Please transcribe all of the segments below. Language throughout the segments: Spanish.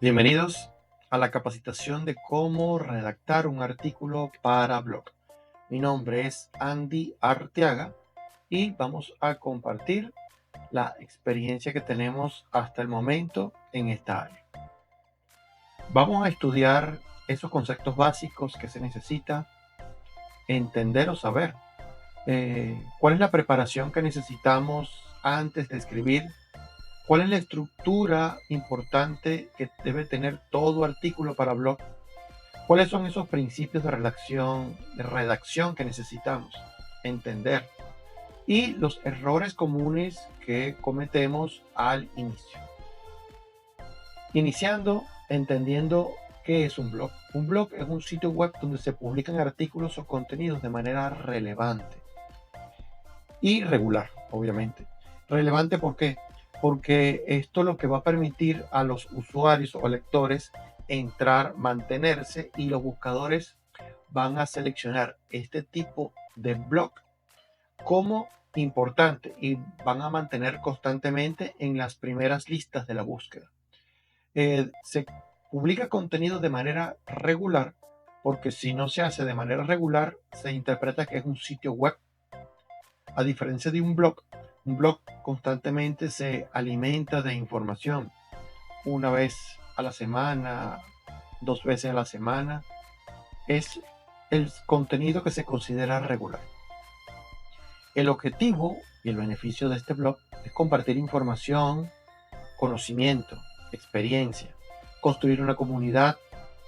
Bienvenidos a la capacitación de cómo redactar un artículo para blog. Mi nombre es Andy Arteaga y vamos a compartir la experiencia que tenemos hasta el momento en esta área. Vamos a estudiar esos conceptos básicos que se necesita entender o saber. ¿Cuál es la preparación que necesitamos antes de escribir? ¿Cuál es la estructura importante que debe tener todo artículo para blog? ¿Cuáles son esos principios de redacción que necesitamos entender? Y los errores comunes que cometemos al inicio. Iniciando, entendiendo qué es un blog. Un blog es un sitio web donde se publican artículos o contenidos de manera relevante y regular, obviamente. Relevante, ¿por qué? Porque esto lo que va a permitir a los usuarios o lectores entrar, mantenerse, y los buscadores van a seleccionar este tipo de blog como importante y van a mantener constantemente en las primeras listas de la búsqueda. Se publica contenido de manera regular porque si no se hace de manera regular se interpreta que es un sitio web. A diferencia de un blog constantemente se alimenta de información una vez a la semana, 2 veces a la semana. Es el contenido que se considera regular. El objetivo y el beneficio de este blog es compartir información, conocimiento, experiencia, construir una comunidad,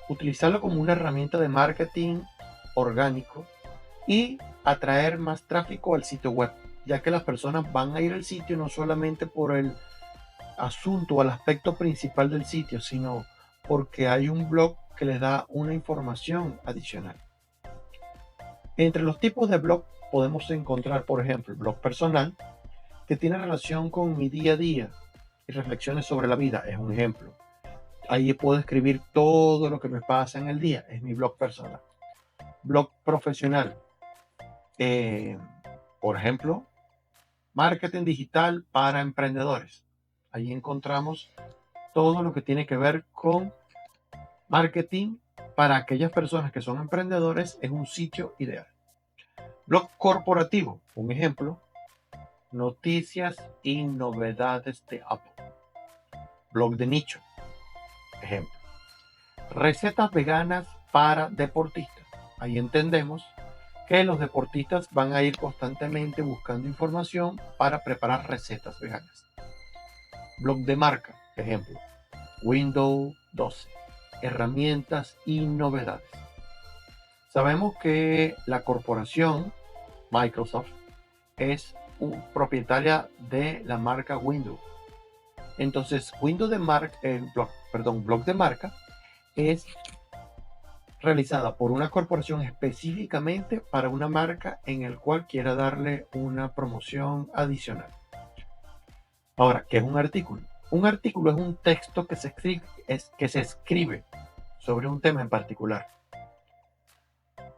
utilizarlo como una herramienta de marketing orgánico y atraer más tráfico al sitio web, ya que las personas van a ir al sitio no solamente por el asunto o el aspecto principal del sitio, sino porque hay un blog que les da una información adicional. Entre los tipos de blog podemos encontrar, por ejemplo, el blog personal, que tiene relación con mi día a día y reflexiones sobre la vida, es un ejemplo. Ahí puedo escribir todo lo que me pasa en el día, es mi blog personal. Blog profesional, eh, por ejemplo, marketing digital para emprendedores. Ahí encontramos todo lo que tiene que ver con marketing para aquellas personas que son emprendedores, es un sitio ideal. Blog corporativo, un ejemplo, noticias y novedades de Apple. Blog de nicho, ejemplo, recetas veganas para deportistas. Ahí entendemos que los deportistas van a ir constantemente buscando información para preparar recetas veganas. Blog de marca, ejemplo, Windows 12, herramientas y novedades. Sabemos que la corporación Microsoft es propietaria de la marca Windows. Entonces, blog de marca es realizada por una corporación específicamente para una marca en el cual quiera darle una promoción adicional. Ahora, ¿qué es un artículo? Un artículo es un texto que se escribe sobre un tema en particular.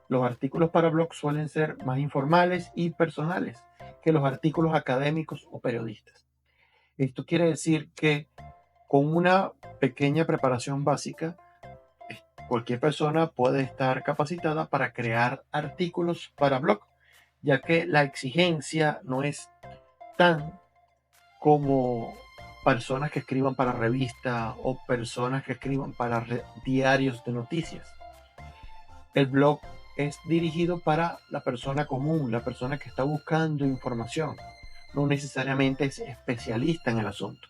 Los artículos para blog suelen ser más informales y personales que los artículos académicos o periodistas. Esto quiere decir que con una pequeña preparación básica, cualquier persona puede estar capacitada para crear artículos para blog, ya que la exigencia no es tan como personas que escriban para revistas o personas que escriban para diarios de noticias. El blog es dirigido para la persona común, la persona que está buscando información. No necesariamente es especialista en el asunto.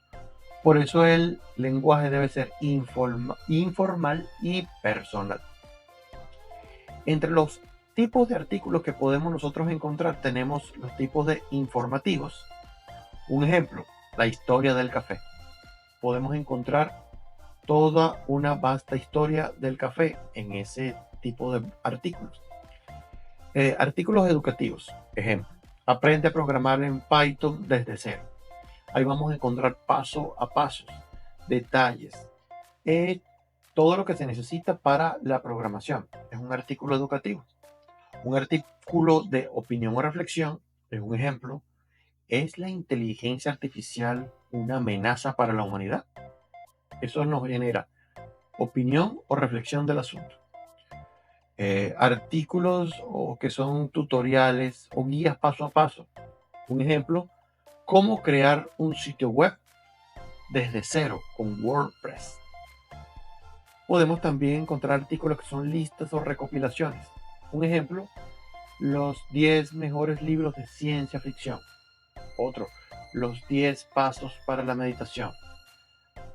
Por eso el lenguaje debe ser informal y personal. Entre los tipos de artículos que podemos nosotros encontrar tenemos los tipos de informativos. Un ejemplo, la historia del café. Podemos encontrar toda una vasta historia del café en ese tipo de artículos. Artículos educativos, ejemplo, aprende a programar en Python desde cero. Ahí vamos a encontrar paso a paso, detalles, todo lo que se necesita para la programación. Es un artículo educativo. Un artículo de opinión o reflexión, es un ejemplo, ¿es la inteligencia artificial una amenaza para la humanidad? Eso nos genera opinión o reflexión del asunto. Artículos o que son tutoriales o guías paso a paso. Un ejemplo, cómo crear un sitio web desde cero con WordPress. Podemos también encontrar artículos que son listas o recopilaciones. Un ejemplo, los 10 mejores libros de ciencia ficción. Otro, los 10 pasos para la meditación.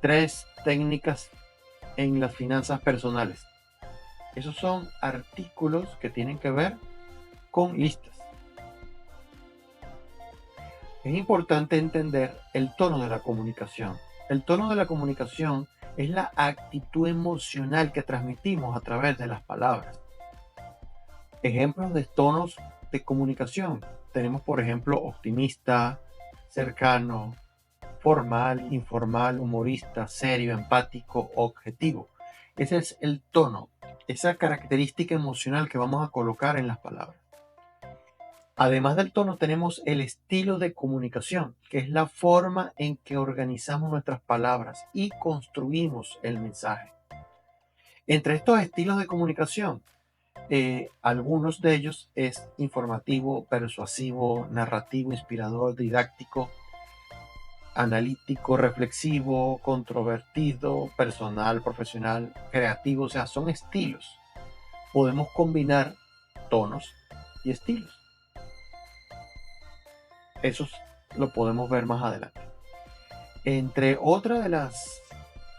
3 técnicas en las finanzas personales. Esos son artículos que tienen que ver con listas. Es importante entender el tono de la comunicación. El tono de la comunicación es la actitud emocional que transmitimos a través de las palabras. Ejemplos de tonos de comunicación. Tenemos, por ejemplo, optimista, cercano, formal, informal, humorista, serio, empático, objetivo. Ese es el tono, esa característica emocional que vamos a colocar en las palabras. Además del tono, tenemos el estilo de comunicación, que es la forma en que organizamos nuestras palabras y construimos el mensaje. Entre estos estilos de comunicación, algunos de ellos es informativo, persuasivo, narrativo, inspirador, didáctico, analítico, reflexivo, controvertido, personal, profesional, creativo. O sea, son estilos. Podemos combinar tonos y estilos. Eso lo podemos ver más adelante. Entre otras de las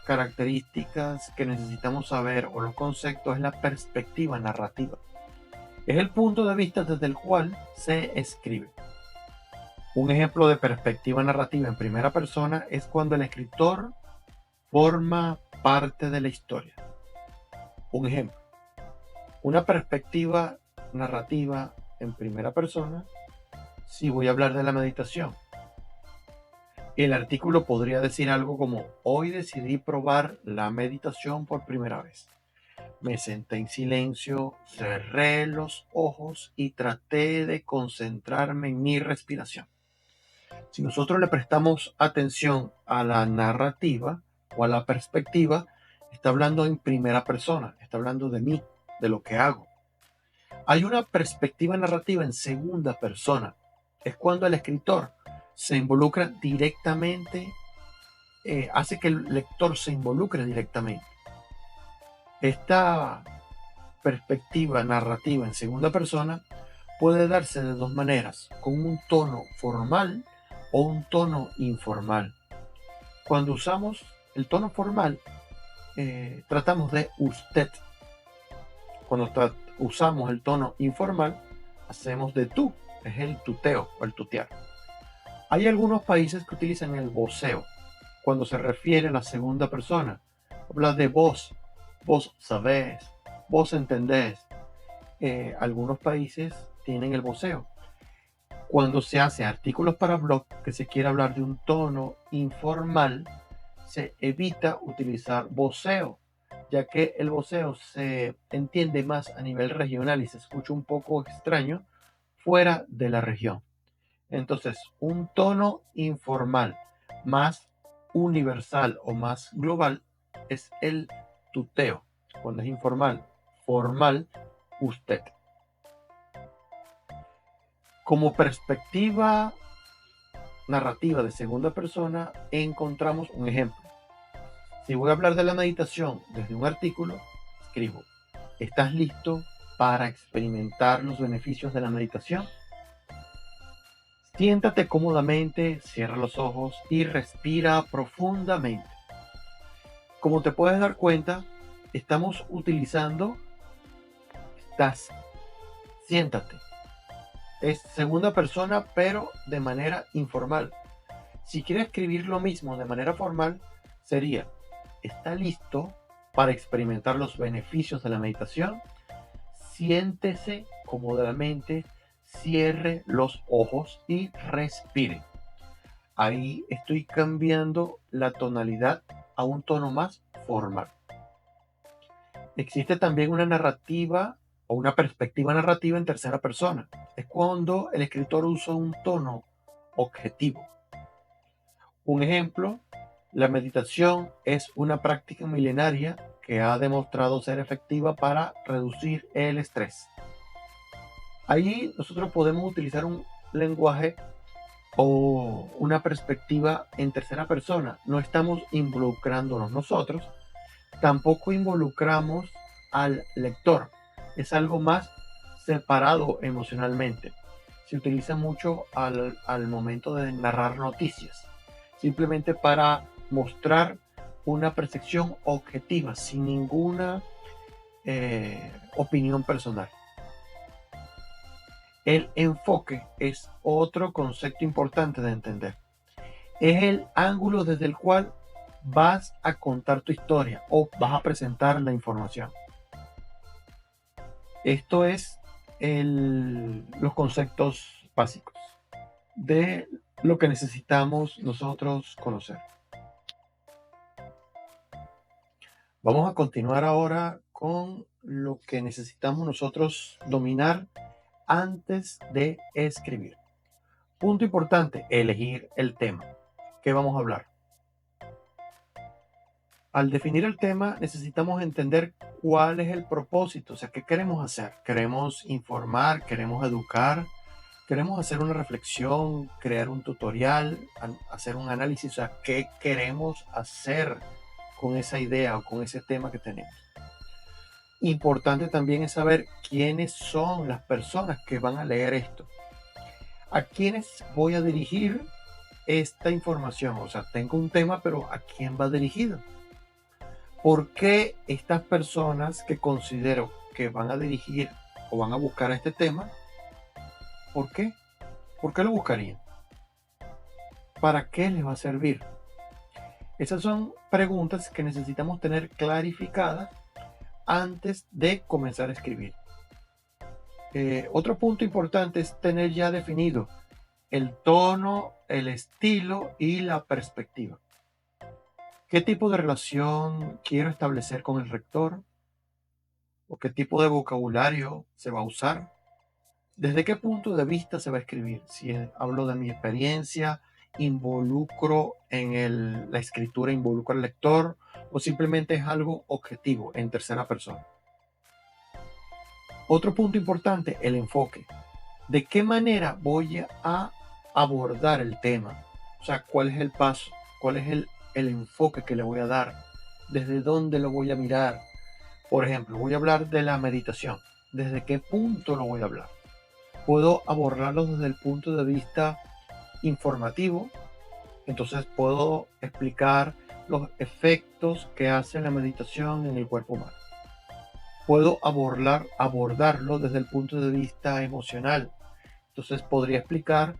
características que necesitamos saber o los conceptos es la perspectiva narrativa. Es el punto de vista desde el cual se escribe. Un ejemplo de perspectiva narrativa en primera persona es cuando el escritor forma parte de la historia. Un ejemplo, una perspectiva narrativa en primera persona, si voy a hablar de la meditación. El artículo podría decir algo como: hoy decidí probar la meditación por primera vez. Me senté en silencio, cerré los ojos y traté de concentrarme en mi respiración. Si nosotros le prestamos atención a la narrativa o a la perspectiva, está hablando en primera persona, está hablando de mí, de lo que hago. Hay una perspectiva narrativa en segunda persona. Es cuando el escritor se involucra directamente, hace que el lector se involucre directamente. Esta perspectiva narrativa en segunda persona puede darse de dos maneras, con un tono formal o un tono informal. Cuando usamos el tono formal, tratamos de usted. Cuando usamos el tono informal, hacemos de tú, es el tuteo o el tutear. Hay algunos países que utilizan el voceo cuando se refiere a la segunda persona. Habla de vos, vos sabés, vos entendés. Algunos países tienen el voceo. Cuando se hace artículos para blog que se quiere hablar de un tono informal, se evita utilizar voceo, ya que el voceo se entiende más a nivel regional y se escucha un poco extraño fuera de la región. Entonces, un tono informal más universal o más global es el tuteo. Cuando es informal, formal, usted. Como perspectiva narrativa de segunda persona, encontramos un ejemplo. Si voy a hablar de la meditación desde un artículo, escribo: ¿estás listo para experimentar los beneficios de la meditación? Siéntate cómodamente, cierra los ojos y respira profundamente. Como te puedes dar cuenta, estamos utilizando estás. Siéntate. Es segunda persona, pero de manera informal. Si quieres escribir lo mismo de manera formal, sería: ¿está listo para experimentar los beneficios de la meditación? Siéntese cómodamente, cierre los ojos y respire. Ahí estoy cambiando la tonalidad a un tono más formal. Existe también una narrativa o una perspectiva narrativa en tercera persona. Es cuando el escritor usa un tono objetivo. Un ejemplo: la meditación es una práctica milenaria que ha demostrado ser efectiva para reducir el estrés. Ahí nosotros podemos utilizar un lenguaje o una perspectiva en tercera persona. No estamos involucrándonos nosotros, tampoco involucramos al lector. Es algo más separado emocionalmente. Se utiliza mucho al momento de narrar noticias, simplemente para mostrar una percepción objetiva, sin ninguna opinión personal. El enfoque es otro concepto importante de entender. Es el ángulo desde el cual vas a contar tu historia o vas a presentar la información. Esto es los conceptos básicos de lo que necesitamos nosotros conocer. Vamos a continuar ahora con lo que necesitamos nosotros dominar antes de escribir. Punto importante, elegir el tema. ¿Qué vamos a hablar? Al definir el tema necesitamos entender cuál es el propósito, o sea, ¿qué queremos hacer? ¿Queremos informar? ¿Queremos educar? ¿Queremos hacer una reflexión? ¿Crear un tutorial? ¿Hacer un análisis? O sea, ¿qué queremos hacer con esa idea o con ese tema que tenemos? Importante también es saber quiénes son las personas que van a leer esto. ¿A quiénes voy a dirigir esta información? O sea, tengo un tema, pero ¿a quién va dirigido? ¿Por qué estas personas que considero que van a dirigir o van a buscar este tema? ¿Por qué? ¿Por qué lo buscarían? ¿Para qué les va a servir? Esas son preguntas que necesitamos tener clarificadas antes de comenzar a escribir. Otro punto importante es tener ya definido el tono, el estilo y la perspectiva. ¿Qué tipo de relación quiero establecer con el rector? ¿O qué tipo de vocabulario se va a usar? ¿Desde qué punto de vista se va a escribir? Si hablo de mi experiencia, involucro en la escritura, involucro al lector, o simplemente es algo objetivo en tercera persona. Otro punto importante, el enfoque. ¿De qué manera voy a abordar el tema? O sea, ¿cuál es el paso? ¿Cuál es el enfoque que le voy a dar? ¿Desde dónde lo voy a mirar? Por ejemplo, voy a hablar de la meditación. ¿Desde qué punto lo voy a hablar? Puedo abordarlo desde el punto de vista informativo. Entonces puedo explicar los efectos que hace la meditación en el cuerpo humano. Puedo abordarlo desde el punto de vista emocional. Entonces podría explicar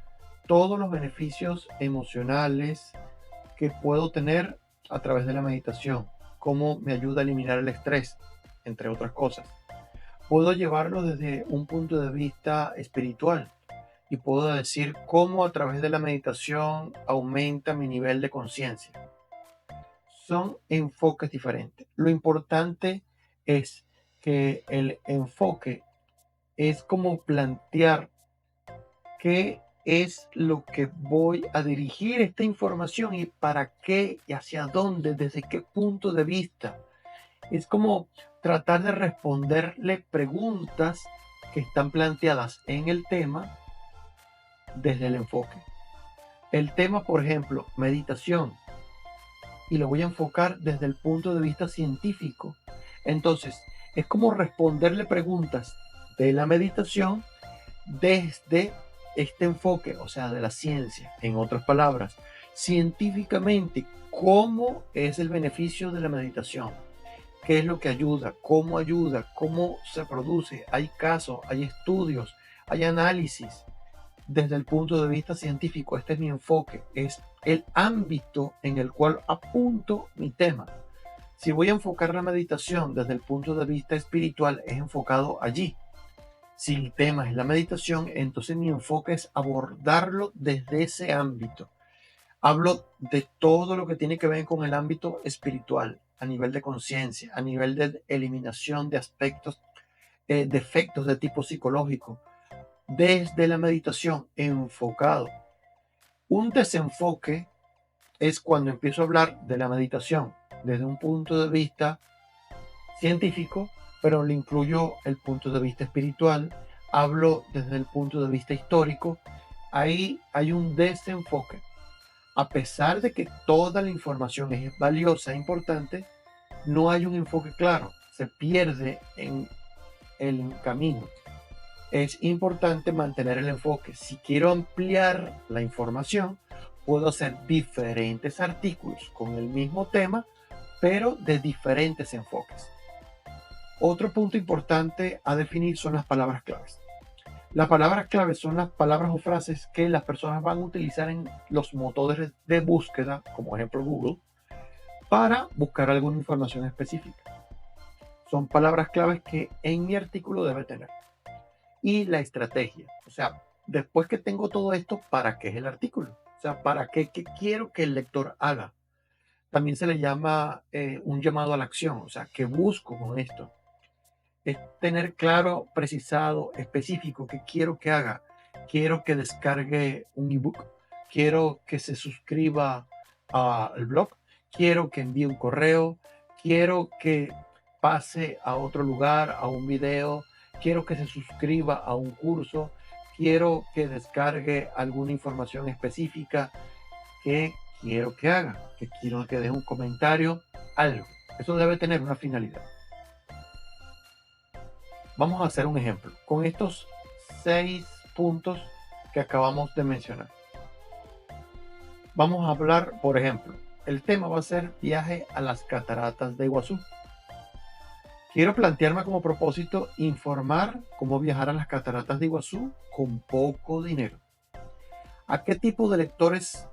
todos los beneficios emocionales que puedo tener a través de la meditación, cómo me ayuda a eliminar el estrés, entre otras cosas. Puedo llevarlo desde un punto de vista espiritual y puedo decir cómo a través de la meditación aumenta mi nivel de conciencia. Son enfoques diferentes. Lo importante es que el enfoque es como plantear qué es lo que voy a dirigir esta información y para qué y hacia dónde, desde qué punto de vista. Es como tratar de responderle preguntas que están planteadas en el tema desde el enfoque. El tema, por ejemplo, meditación, y lo voy a enfocar desde el punto de vista científico. Entonces, es como responderle preguntas de la meditación desde este enfoque, o sea, de la ciencia. En otras palabras, científicamente, ¿cómo es el beneficio de la meditación? ¿Qué es lo que ayuda? ¿Cómo se produce? Hay casos, hay estudios, hay análisis. Desde el punto de vista científico, este es mi enfoque, es el ámbito en el cual apunto mi tema. Si voy a enfocar la meditación desde el punto de vista espiritual, es enfocado allí. Si el tema es la meditación, entonces mi enfoque es abordarlo desde ese ámbito. Hablo de todo lo que tiene que ver con el ámbito espiritual, a nivel de conciencia, a nivel de eliminación de aspectos, defectos de tipo psicológico, desde la meditación enfocado. Un desenfoque es cuando empiezo a hablar de la meditación desde un punto de vista científico, pero le incluyo el punto de vista espiritual, hablo desde el punto de vista histórico. Ahí hay un desenfoque. A pesar de que toda la información es valiosa e importante, no hay un enfoque claro, se pierde en el camino. Es importante mantener el enfoque. Si quiero ampliar la información, puedo hacer diferentes artículos con el mismo tema, pero de diferentes enfoques. Otro punto importante a definir son las palabras claves. Las palabras claves son las palabras o frases que las personas van a utilizar en los motores de búsqueda, como ejemplo Google, para buscar alguna información específica. Son palabras claves que en mi artículo debe tener. Y la estrategia, o sea, después que tengo todo esto, ¿para qué es el artículo? O sea, ¿para qué quiero que el lector haga? También se le llama un llamado a la acción, o sea, ¿qué busco con esto? Es tener claro, precisado, específico qué quiero que haga. Quiero que descargue un ebook, quiero que se suscriba al blog, quiero que envíe un correo, quiero que pase a otro lugar, a un video, quiero que se suscriba a un curso, quiero que descargue alguna información específica. ¿Qué quiero que haga? Que quiero que deje un comentario, algo. Eso debe tener una finalidad. Vamos a hacer un ejemplo con estos 6 puntos que acabamos de mencionar. Vamos a hablar, por ejemplo, el tema va a ser viaje a las cataratas de Iguazú. Quiero plantearme como propósito informar cómo viajar a las cataratas de Iguazú con poco dinero. ¿A qué tipo de lectores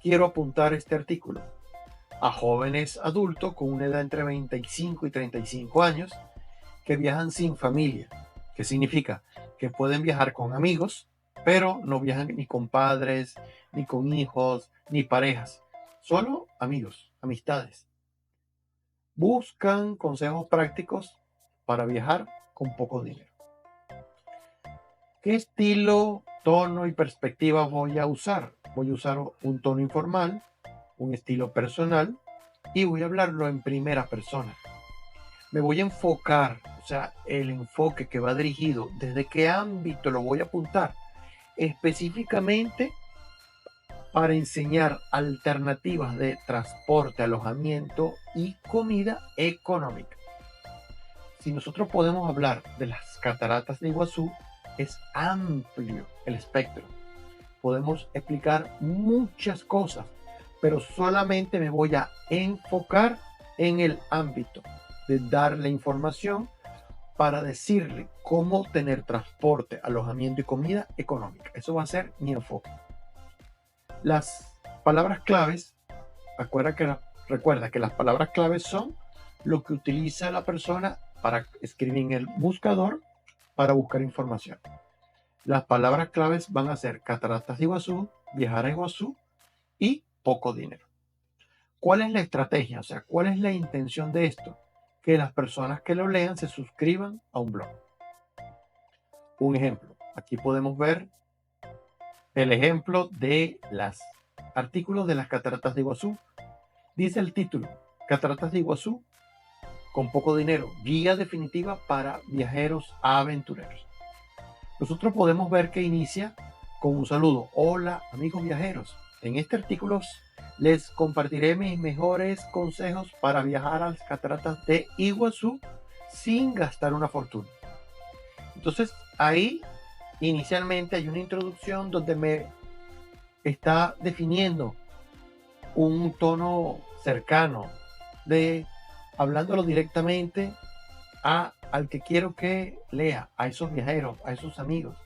quiero apuntar este artículo? A jóvenes adultos con una edad entre 25 y 35 años que viajan sin familia. ¿Qué significa? Que pueden viajar con amigos, pero no viajan ni con padres, ni con hijos, ni parejas. Solo amigos, amistades. Buscan consejos prácticos para viajar con poco dinero. ¿Qué estilo, tono y perspectiva voy a usar? Voy a usar un tono informal, un estilo personal y voy a hablarlo en primera persona. Me voy a enfocar, o sea, el enfoque que va dirigido, desde qué ámbito lo voy a apuntar, específicamente para enseñar alternativas de transporte, alojamiento y comida económica. Si nosotros podemos hablar de las cataratas de Iguazú, es amplio el espectro. Podemos explicar muchas cosas, pero solamente me voy a enfocar en el ámbito de darle información para decirle cómo tener transporte, alojamiento y comida económica. Eso va a ser mi enfoque. Las palabras claves, recuerda que las palabras claves son lo que utiliza la persona para escribir en el buscador para buscar información. Las palabras claves van a ser cataratas de Iguazú, viajar a Iguazú y poco dinero. ¿Cuál es la estrategia? O sea, ¿cuál es la intención de esto? Que las personas que lo lean se suscriban a un blog. Un ejemplo. Aquí podemos ver el ejemplo de los artículos de las cataratas de Iguazú. Dice el título, Cataratas de Iguazú con poco dinero, guía definitiva para viajeros aventureros. Nosotros podemos ver que inicia con un saludo. Hola amigos viajeros. En este artículo les compartiré mis mejores consejos para viajar a las cataratas de Iguazú sin gastar una fortuna. Entonces ahí inicialmente hay una introducción donde me está definiendo un tono cercano de hablándolo directamente al que quiero que lea, a esos viajeros, a esos amigos.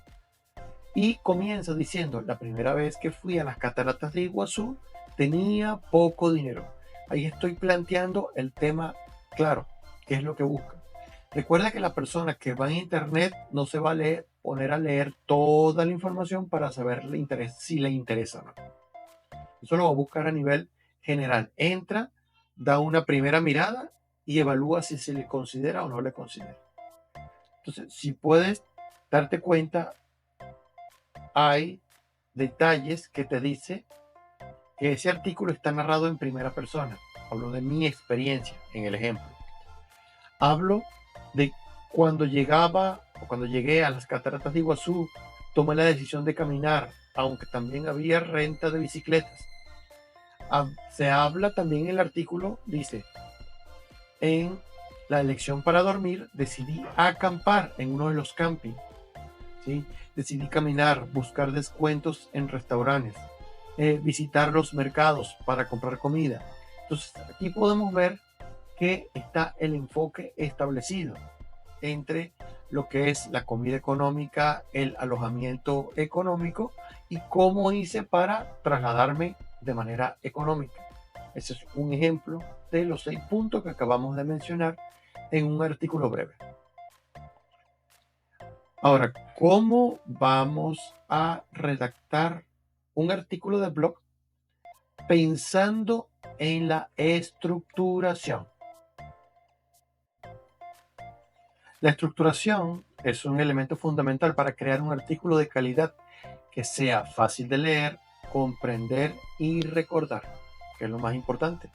Y comienza diciendo, la primera vez que fui a las cataratas de Iguazú tenía poco dinero. Ahí estoy planteando el tema claro, qué es lo que busca. Recuerda que la persona que va en internet no se va a poner a leer toda la información para saber si le interesa o no. Eso lo va a buscar a nivel general. Entra, da una primera mirada y evalúa si se le considera o no le considera. Entonces, si puedes darte cuenta, hay detalles que te dice que ese artículo está narrado en primera persona. Hablo de mi experiencia en el ejemplo. Hablo de cuando llegaba o cuando llegué a las cataratas de Iguazú, tomé la decisión de caminar, aunque también había renta de bicicletas. Se habla también en el artículo, dice, en la elección para dormir, decidí acampar en uno de los campings. ¿Sí? Decidí caminar, buscar descuentos en restaurantes, visitar los mercados para comprar comida. Entonces, aquí podemos ver que está el enfoque establecido entre lo que es la comida económica, el alojamiento económico y cómo hice para trasladarme de manera económica. Ese es un ejemplo de los 6 puntos que acabamos de mencionar en un artículo breve. Ahora, ¿cómo vamos a redactar un artículo de blog pensando en la estructuración? La estructuración es un elemento fundamental para crear un artículo de calidad que sea fácil de leer, comprender y recordar, que es lo más importante.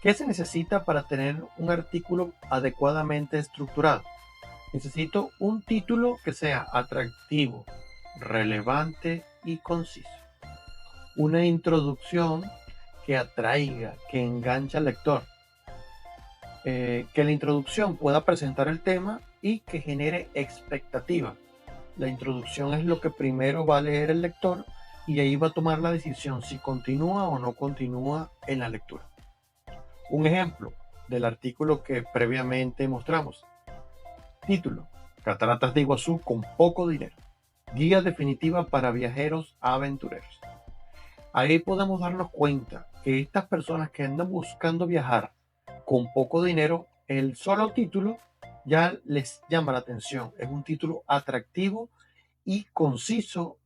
¿Qué se necesita para tener un artículo adecuadamente estructurado? Necesito un título que sea atractivo, relevante y conciso. Una introducción que atraiga, que enganche al lector. Que la introducción pueda presentar el tema y que genere expectativa. La introducción es lo que primero va a leer el lector y ahí va a tomar la decisión si continúa o no continúa en la lectura. Un ejemplo del artículo que previamente mostramos. Título: Cataratas de Iguazú con poco dinero. Guía definitiva para viajeros aventureros. Ahí podemos darnos cuenta que estas personas que andan buscando viajar con poco dinero, el solo título ya les llama la atención. Es un título atractivo y conciso,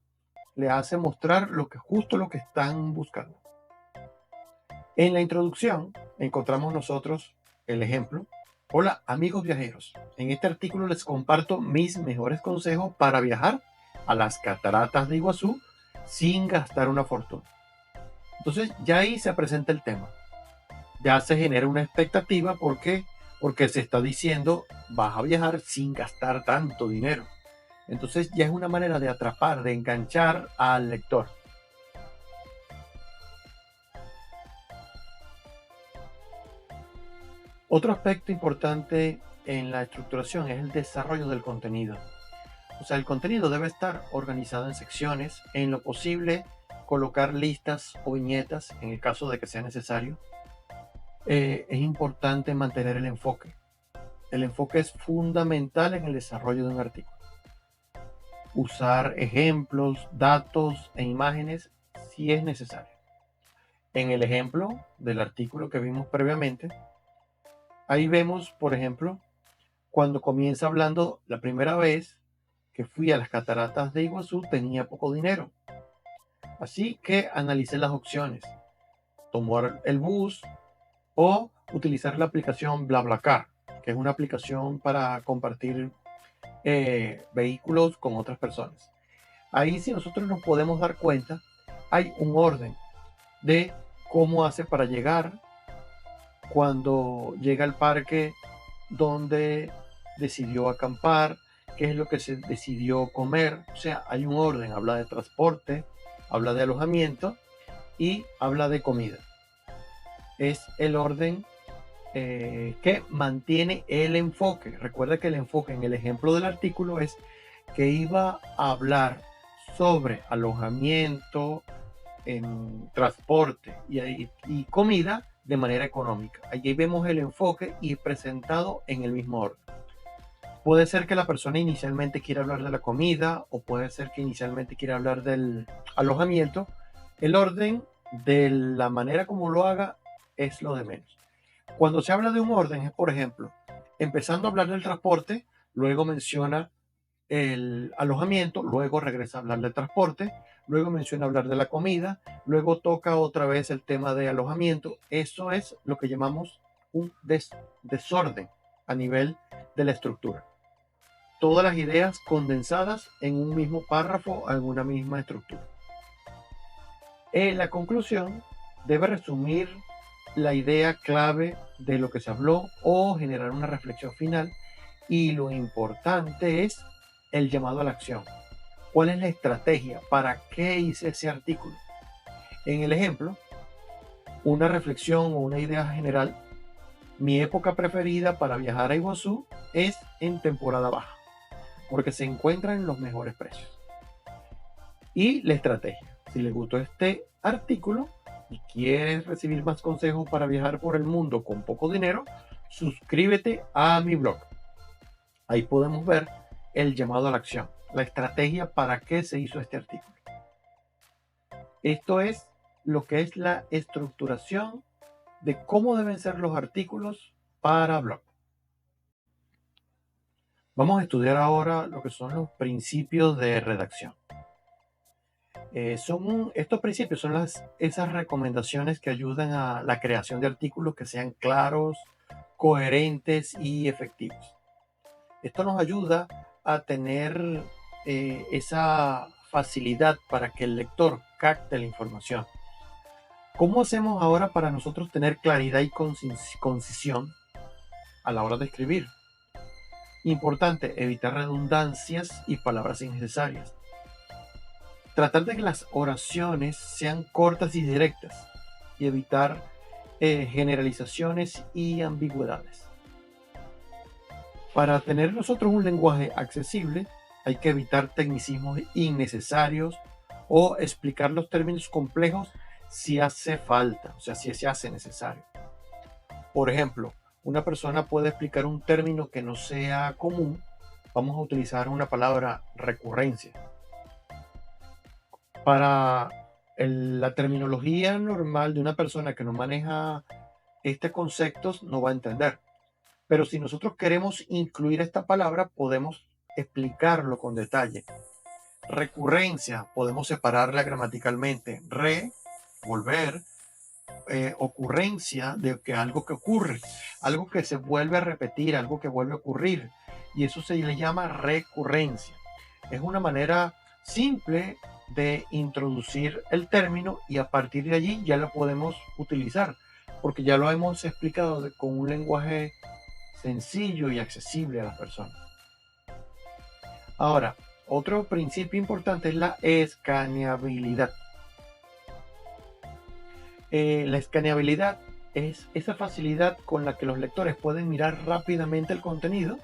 le hace mostrar justo lo que están buscando. En la introducción encontramos nosotros el ejemplo. Hola amigos viajeros, en este artículo les comparto mis mejores consejos para viajar a las cataratas de Iguazú sin gastar una fortuna. Entonces ya ahí se presenta el tema. Ya se genera una expectativa porque se está diciendo vas a viajar sin gastar tanto dinero. Entonces ya es una manera de atrapar, de enganchar al lector. Otro aspecto importante en la estructuración es el desarrollo del contenido. O sea, el contenido debe estar organizado en secciones, en lo posible colocar listas o viñetas en el caso de que sea necesario. Es importante mantener el enfoque. El enfoque es fundamental en el desarrollo de un artículo. Usar ejemplos, datos e imágenes si es necesario. En el ejemplo del artículo que vimos previamente, ahí vemos, por ejemplo, cuando comienza hablando la primera vez que fui a las cataratas de Iguazú tenía poco dinero. Así que analicé las opciones. Tomar el bus o utilizar la aplicación BlaBlaCar, que es una aplicación para compartir vehículos con otras personas. Ahí si nosotros nos podemos dar cuenta, hay un orden de cómo hace para llegar, cuando llega al parque, dónde decidió acampar, qué es lo que se decidió comer. O sea, hay un orden, habla de transporte, habla de alojamiento y habla de comida. Es el orden que mantiene el enfoque. Recuerda que el enfoque en el ejemplo del artículo es que iba a hablar sobre alojamiento, en transporte y comida de manera económica. Allí vemos el enfoque y presentado en el mismo orden. Puede ser que la persona inicialmente quiera hablar de la comida o puede ser que inicialmente quiera hablar del alojamiento. El orden de la manera como lo haga es lo de menos. Cuando se habla de un orden es, por ejemplo, empezando a hablar del transporte, luego menciona el alojamiento, luego regresa a hablar del transporte, luego menciona hablar de la comida, luego toca otra vez el tema de alojamiento. Eso es lo que llamamos un desorden a nivel de la estructura. Todas las ideas condensadas en un mismo párrafo, en una misma estructura. La conclusión debe resumir la idea clave de lo que se habló o generar una reflexión final. Y lo importante es el llamado a la acción. ¿Cuál es la estrategia? ¿Para qué hice ese artículo? En el ejemplo, una reflexión o una idea general. Mi época preferida para viajar a Iguazú es en temporada baja, porque se encuentran los mejores precios. Y la estrategia. Si les gustó este artículo y quieres recibir más consejos para viajar por el mundo con poco dinero, suscríbete a mi blog. Ahí podemos ver el llamado a la acción, la estrategia para qué se hizo este artículo. Esto es lo que es la estructuración de cómo deben ser los artículos para blog. Vamos a estudiar ahora lo que son los principios de redacción. Estos principios son esas recomendaciones que ayudan a la creación de artículos que sean claros, coherentes y efectivos. Esto nos ayuda a tener esa facilidad para que el lector capte la información. ¿Cómo hacemos ahora para nosotros tener claridad y concisión a la hora de escribir? Importante, evitar redundancias y palabras innecesarias. Tratar de que las oraciones sean cortas y directas y evitar generalizaciones y ambigüedades. Para tener nosotros un lenguaje accesible, hay que evitar tecnicismos innecesarios o explicar los términos complejos si hace falta, o sea, si se hace necesario. Por ejemplo, una persona puede explicar un término que no sea común. Vamos a utilizar una palabra recurrencia. Para la terminología normal de una persona que no maneja este concepto no va a entender. Pero si nosotros queremos incluir esta palabra, podemos explicarlo con detalle. Recurrencia, podemos separarla gramaticalmente. Volver. Ocurrencia de que algo que ocurre, algo que se vuelve a repetir, algo que vuelve a ocurrir. Y eso se le llama recurrencia. Es una manera simple de introducir el término y a partir de allí ya lo podemos utilizar, porque ya lo hemos explicado con un lenguaje sencillo y accesible a las personas. Ahora, otro principio importante es la escaneabilidad. La escaneabilidad es esa facilidad con la que los lectores pueden mirar rápidamente el contenido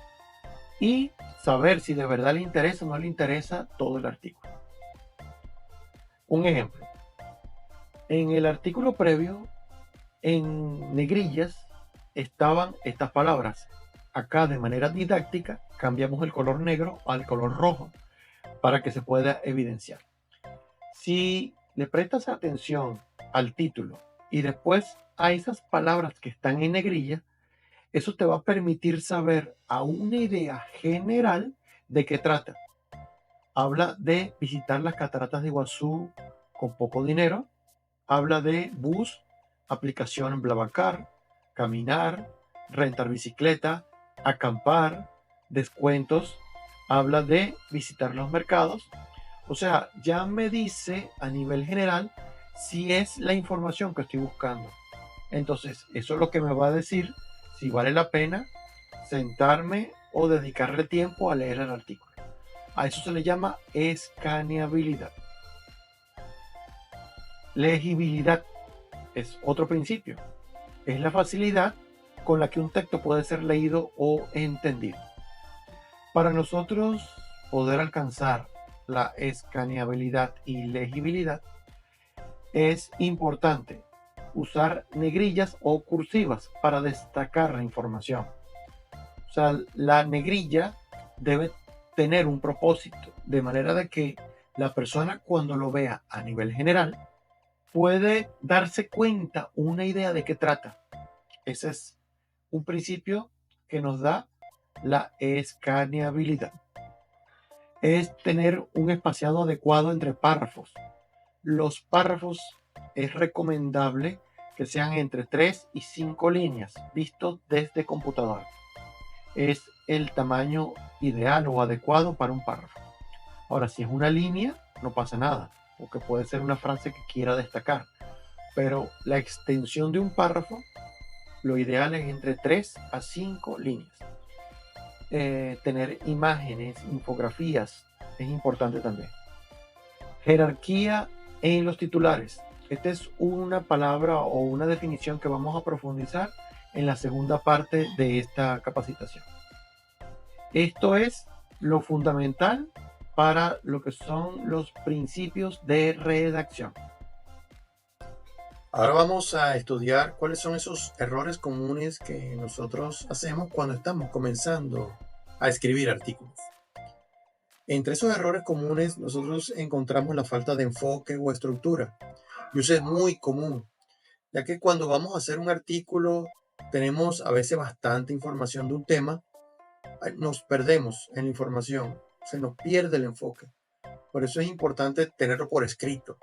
y saber si de verdad le interesa o no le interesa todo el artículo. Un ejemplo. En el artículo previo, en negrillas, estaban estas palabras. Acá, de manera didáctica, cambiamos el color negro al color rojo para que se pueda evidenciar. Si le prestas atención al título y después a esas palabras que están en negrilla, eso te va a permitir saber a una idea general de qué trata. Habla de visitar las cataratas de Iguazú con poco dinero, habla de bus, aplicación BlaBlaCar, caminar, rentar bicicleta, acampar, descuentos, habla de visitar los mercados. O sea, ya me dice a nivel general si es la información que estoy buscando. Entonces, eso es lo que me va a decir si vale la pena sentarme o dedicarle tiempo a leer el artículo. A eso se le llama escaneabilidad. Legibilidad es otro principio. Es la facilidad con la que un texto puede ser leído o entendido. Para nosotros poder alcanzar la escaneabilidad y legibilidad, es importante usar negrillas o cursivas para destacar la información. O sea, la negrilla debe tener un propósito, de manera de que la persona cuando lo vea a nivel general puede darse cuenta una idea de qué trata. Ese es un principio que nos da la escaneabilidad. Es tener un espaciado adecuado entre párrafos. Los párrafos es recomendable que sean entre 3 y 5 líneas, vistos desde computadora. Es el tamaño ideal o adecuado para un párrafo. Ahora, si es una línea, no pasa nada, porque puede ser una frase que quiera destacar. Pero la extensión de un párrafo Lo ideal es entre 3 a 5 líneas. Tener imágenes, infografías es importante también. Jerarquía en los titulares. Esta es una palabra o una definición que vamos a profundizar en la segunda parte de esta capacitación. Esto es lo fundamental para lo que son los principios de redacción. Ahora vamos a estudiar cuáles son esos errores comunes que nosotros hacemos cuando estamos comenzando a escribir artículos. Entre esos errores comunes nosotros encontramos la falta de enfoque o estructura. Y eso es muy común, ya que cuando vamos a hacer un artículo tenemos a veces bastante información de un tema, nos perdemos en la información, se nos pierde el enfoque. Por eso es importante tenerlo por escrito,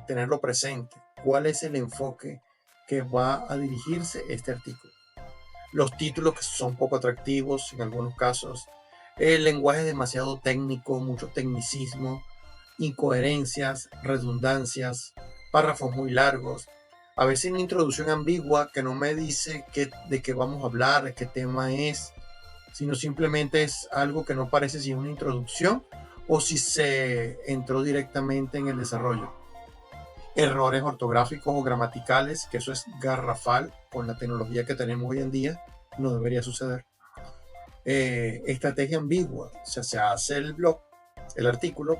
tenerlo presente. ¿Cuál es el enfoque que va a dirigirse este artículo? Los títulos que son poco atractivos en algunos casos, el lenguaje demasiado técnico, mucho tecnicismo, incoherencias, redundancias, párrafos muy largos, a veces una introducción ambigua que no me dice de qué vamos a hablar, de qué tema es, sino simplemente es algo que no parece si es una introducción o si se entró directamente en el desarrollo. Errores ortográficos o gramaticales, que eso es garrafal con la tecnología que tenemos hoy en día, no debería suceder. Estrategia ambigua, o sea, se hace el artículo,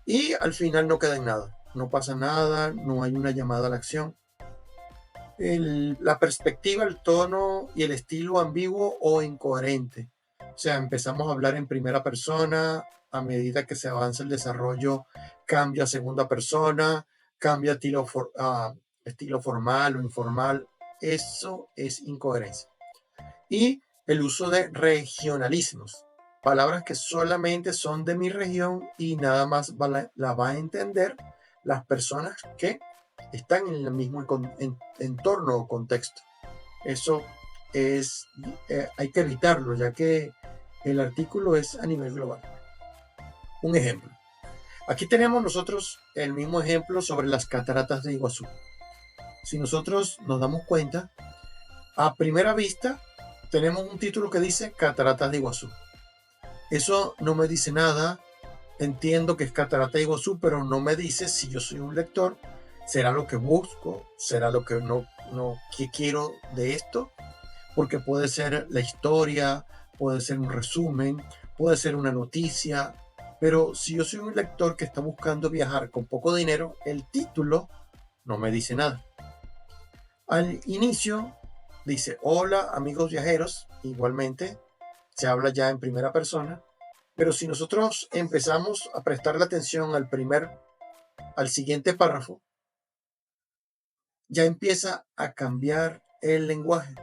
y al final no queda en nada, no pasa nada, no hay una llamada a la acción. La perspectiva, el tono y el estilo ambiguo o incoherente. O sea, empezamos a hablar en primera persona, a medida que se avanza el desarrollo, cambia a segunda persona, cambia estilo formal o informal. Eso es incoherencia. Y el uso de regionalismos, palabras que solamente son de mi región y nada más la va a entender las personas que están en el mismo entorno o contexto. Eso hay que evitarlo, ya que el artículo es a nivel global. Un ejemplo. Aquí tenemos nosotros el mismo ejemplo sobre las cataratas de Iguazú. Si nosotros nos damos cuenta, a primera vista tenemos un título que dice Cataratas de Iguazú. Eso no me dice nada. Entiendo que es Catarata de Iguazú, pero no me dice si yo soy un lector. ¿Será lo que busco? ¿Será lo que que quiero de esto? Porque puede ser la historia, puede ser un resumen, puede ser una noticia. Pero si yo soy un lector que está buscando viajar con poco dinero, el título no me dice nada. Al inicio dice, hola amigos viajeros, igualmente se habla ya en primera persona, pero si nosotros empezamos a prestarle atención al siguiente párrafo, ya empieza a cambiar el lenguaje,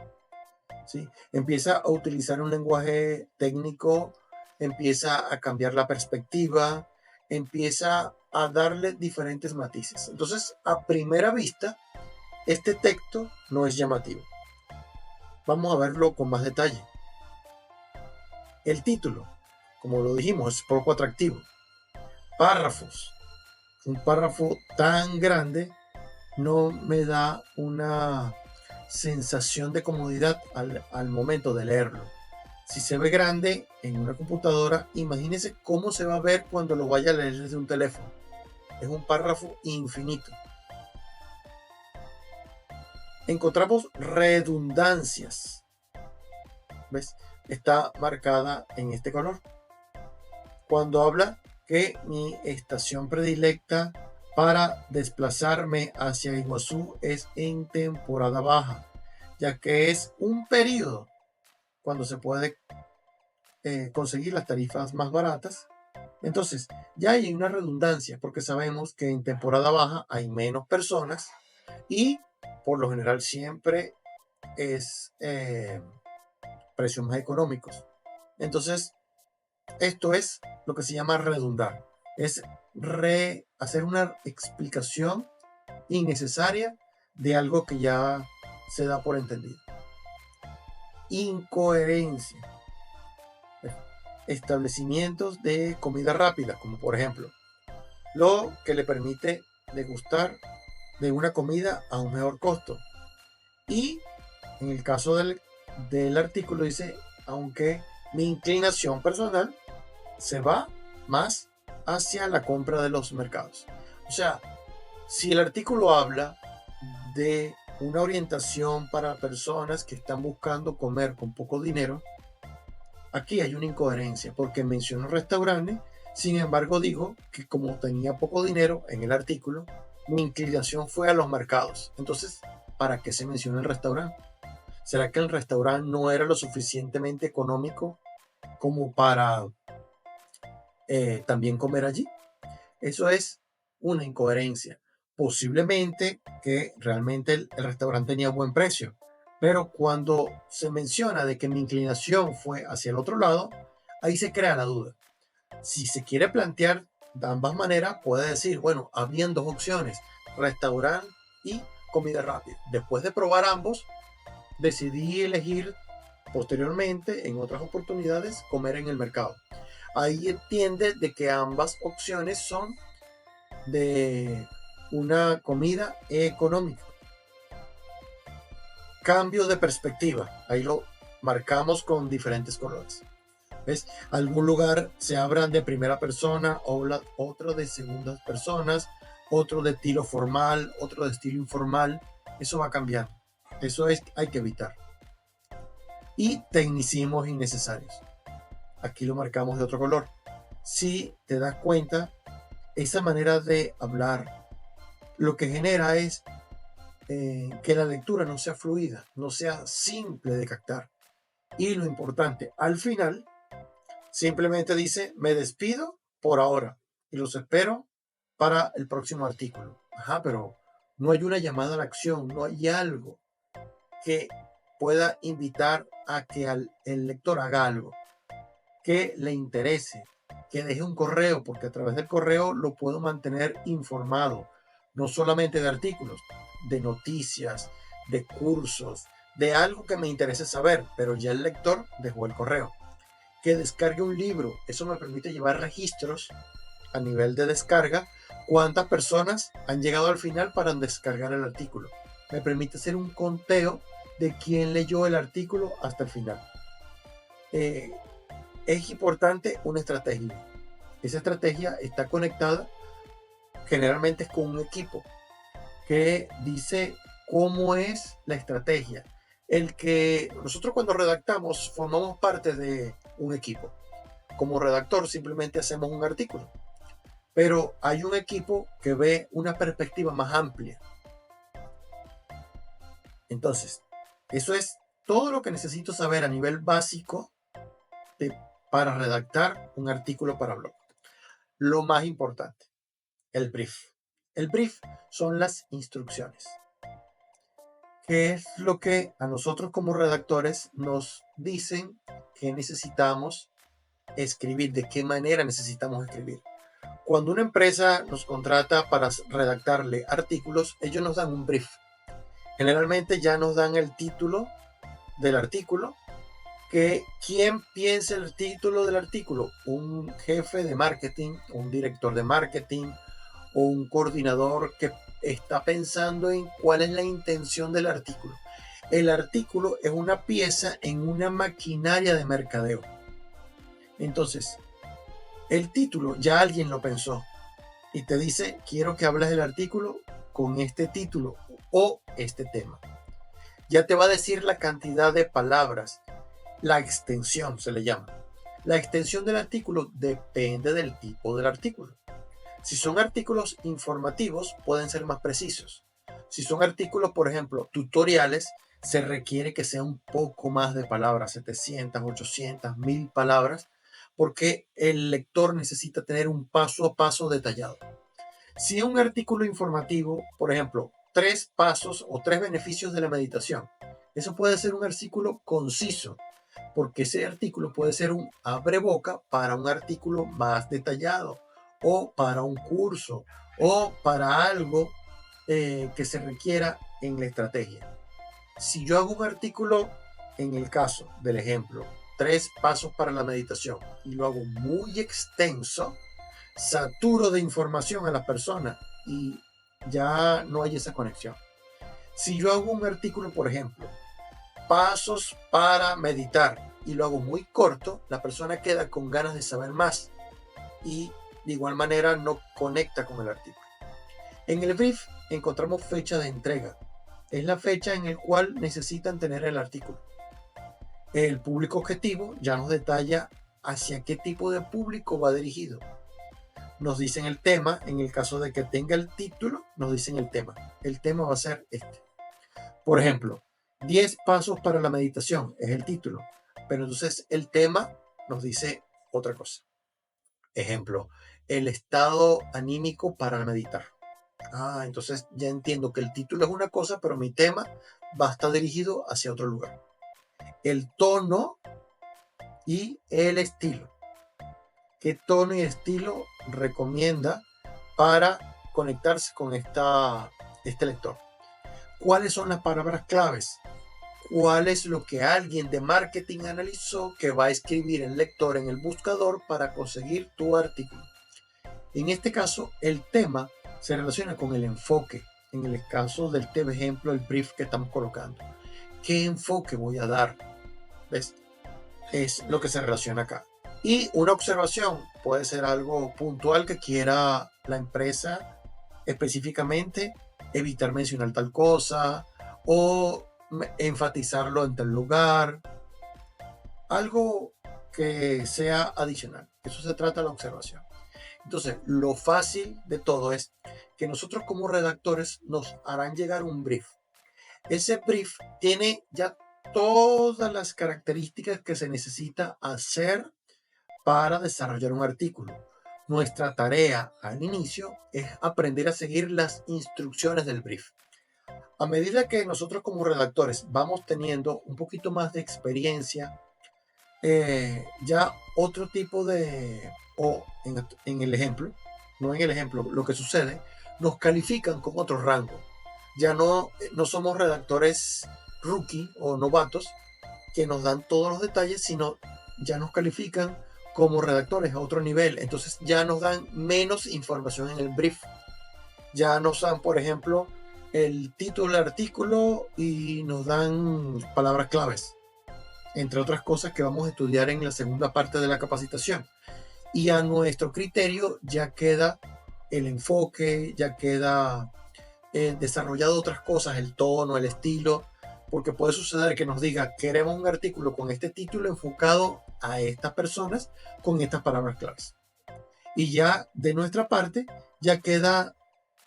¿sí? Empieza a utilizar un lenguaje técnico, empieza a cambiar la perspectiva, empieza a darle diferentes matices. Entonces, a primera vista, este texto no es llamativo. Vamos a verlo con más detalle. El título, como lo dijimos, es poco atractivo. Párrafos. Un párrafo tan grande no me da una sensación de comodidad al momento de leerlo. Si se ve grande en una computadora, imagínense cómo se va a ver cuando lo vaya a leer desde un teléfono. Es un párrafo infinito. Encontramos redundancias. ¿Ves? Está marcada en este color. Cuando habla que mi estación predilecta para desplazarme hacia Iguazú es en temporada baja, ya que es un periodo cuando se puede conseguir las tarifas más baratas. Entonces, ya hay una redundancia porque sabemos que en temporada baja hay menos personas y por lo general siempre es precios más económicos. Entonces, esto es lo que se llama redundar. Es hacer una explicación innecesaria de algo que ya se da por entendido. Incoherencia. Establecimientos de comida rápida, como por ejemplo, lo que le permite degustar de una comida a un mejor costo. Y En el caso del artículo dice, aunque mi inclinación personal se va más hacia la compra de los mercados. O sea, si el artículo habla de una orientación para personas que están buscando comer con poco dinero, aquí hay una incoherencia porque menciono restaurantes, sin embargo digo que como tenía poco dinero en el artículo, mi inclinación fue a los mercados. Entonces, ¿para qué se menciona el restaurante? ¿Será que el restaurante no era lo suficientemente económico como para también comer allí? Eso es una incoherencia. Posiblemente que realmente el restaurante tenía buen precio, pero cuando se menciona de que mi inclinación fue hacia el otro lado, ahí se crea la duda. Si se quiere plantear de ambas maneras, puede decir, bueno, habían dos opciones, restaurante y comida rápida. Después de probar ambos, decidí elegir posteriormente, en otras oportunidades, comer en el mercado. Ahí entiende de que ambas opciones son de una comida económica. Cambio de perspectiva. Ahí lo marcamos con diferentes colores. ¿Ves? Algún lugar se abran de primera persona, otro de segundas personas, otro de estilo formal, otro de estilo informal. Eso va cambiando. Eso hay que evitar. Y tecnicismos innecesarios. Aquí lo marcamos de otro color. Si te das cuenta, esa manera de hablar lo que genera es que la lectura no sea fluida, no sea simple de captar. Y lo importante, al final, simplemente dice, me despido por ahora y los espero para el próximo artículo. Ajá, pero no hay una llamada a la acción, no hay algo que pueda invitar a que el lector haga algo, que le interese, que deje un correo, porque a través del correo lo puedo mantener informado, no solamente de artículos, de noticias, de cursos, de algo que me interese saber, pero ya el lector dejó el correo. Que descargue un libro, eso me permite llevar registros a nivel de descarga, cuántas personas han llegado al final para descargar el artículo. Me permite hacer un conteo de quién leyó el artículo hasta el final. Es importante una estrategia. Esa estrategia está conectada generalmente con un equipo que dice cómo es la estrategia. El que nosotros cuando redactamos formamos parte de un equipo. Como redactor simplemente hacemos un artículo, pero hay un equipo que ve una perspectiva más amplia. Entonces, eso es todo lo que necesito saber a nivel básico para redactar un artículo para blog. Lo más importante, el brief. El brief son las instrucciones. ¿Qué es lo que a nosotros como redactores nos dicen que necesitamos escribir? ¿De qué manera necesitamos escribir? Cuando una empresa nos contrata para redactarle artículos, ellos nos dan un brief. Generalmente ya nos dan el título del artículo. Que ¿quién piensa el título del artículo? Un jefe de marketing, un director de marketing o un coordinador que está pensando en cuál es la intención del artículo. El artículo es una pieza en una maquinaria de mercadeo. Entonces, el título ya alguien lo pensó y te dice, quiero que hables del artículo con este título o este tema. Ya te va a decir la cantidad de palabras. La extensión se le llama. La extensión del artículo depende del tipo del artículo. Si son artículos informativos, pueden ser más precisos. Si son artículos, por ejemplo, tutoriales, se requiere que sea un poco más de palabras, 700, 800, 1000 palabras, porque el lector necesita tener un paso a paso detallado. Si es un artículo informativo, por ejemplo, 3 pasos o 3 beneficios de la meditación, eso puede ser un artículo conciso, porque ese artículo puede ser un abreboca para un artículo más detallado o para un curso o para algo que se requiera en la estrategia. Si yo hago un artículo, en el caso del ejemplo, 3 pasos para la meditación y lo hago muy extenso, saturo de información a las personas y ya no hay esa conexión. Si yo hago un artículo, por ejemplo, pasos para meditar y lo hago muy corto, la persona queda con ganas de saber más y de igual manera no conecta con el artículo. En el brief encontramos fecha de entrega. Es la fecha en la cual necesitan tener el artículo. El público objetivo ya nos detalla hacia qué tipo de público va dirigido. Nos dicen el tema, en el caso de que tenga el título, nos dicen el tema. El tema va a ser este. Por ejemplo, 10 pasos para la meditación es el título, pero entonces el tema nos dice otra cosa. Ejemplo, el estado anímico para meditar. Entonces ya entiendo que el título es una cosa, pero mi tema va a estar dirigido hacia otro lugar. El tono y el estilo. ¿Qué tono y estilo recomienda para conectarse con este lector? ¿Cuáles son las palabras claves? ¿Cuál es lo que alguien de marketing analizó que va a escribir el lector en el buscador para conseguir tu artículo? En este caso, el tema se relaciona con el enfoque. En el caso del tema ejemplo, el brief que estamos colocando. ¿Qué enfoque voy a dar? ¿Ves? Es lo que se relaciona acá. Y una observación puede ser algo puntual que quiera la empresa específicamente evitar mencionar tal cosa o enfatizarlo en tal lugar. Algo que sea adicional. Eso se trata de la observación. Entonces, lo fácil de todo es que nosotros como redactores nos harán llegar un brief. Ese brief tiene ya todas las características que se necesita hacer para desarrollar un artículo. Nuestra tarea al inicio es aprender a seguir las instrucciones del brief. A medida que nosotros como redactores vamos teniendo un poquito más de experiencia, ya otro tipo de, o en el ejemplo, no en el ejemplo, lo que sucede, nos califican con otro rango. Ya no somos redactores rookie o novatos que nos dan todos los detalles, sino ya nos califican como redactores a otro nivel. Entonces ya nos dan menos información en el brief. Ya nos dan, por ejemplo, el título del artículo y nos dan palabras claves, entre otras cosas que vamos a estudiar en la segunda parte de la capacitación. Y a nuestro criterio ya queda el enfoque, ya queda desarrollado otras cosas, el tono, el estilo, porque puede suceder que nos diga, queremos un artículo con este título enfocado a estas personas con estas palabras claves. Y ya de nuestra parte ya queda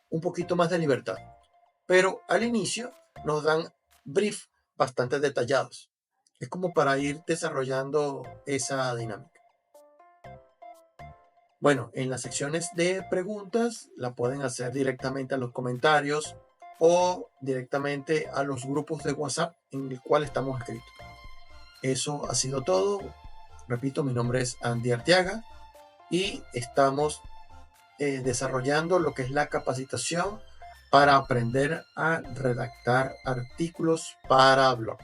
un poquito más de libertad. Pero al inicio nos dan brief bastante detallados. Es como para ir desarrollando esa dinámica. Bueno, en las secciones de preguntas la pueden hacer directamente a los comentarios o directamente a los grupos de WhatsApp en el cual estamos escritos. Eso ha sido todo. Repito, mi nombre es Andy Arteaga y estamos desarrollando lo que es la capacitación para aprender a redactar artículos para blog.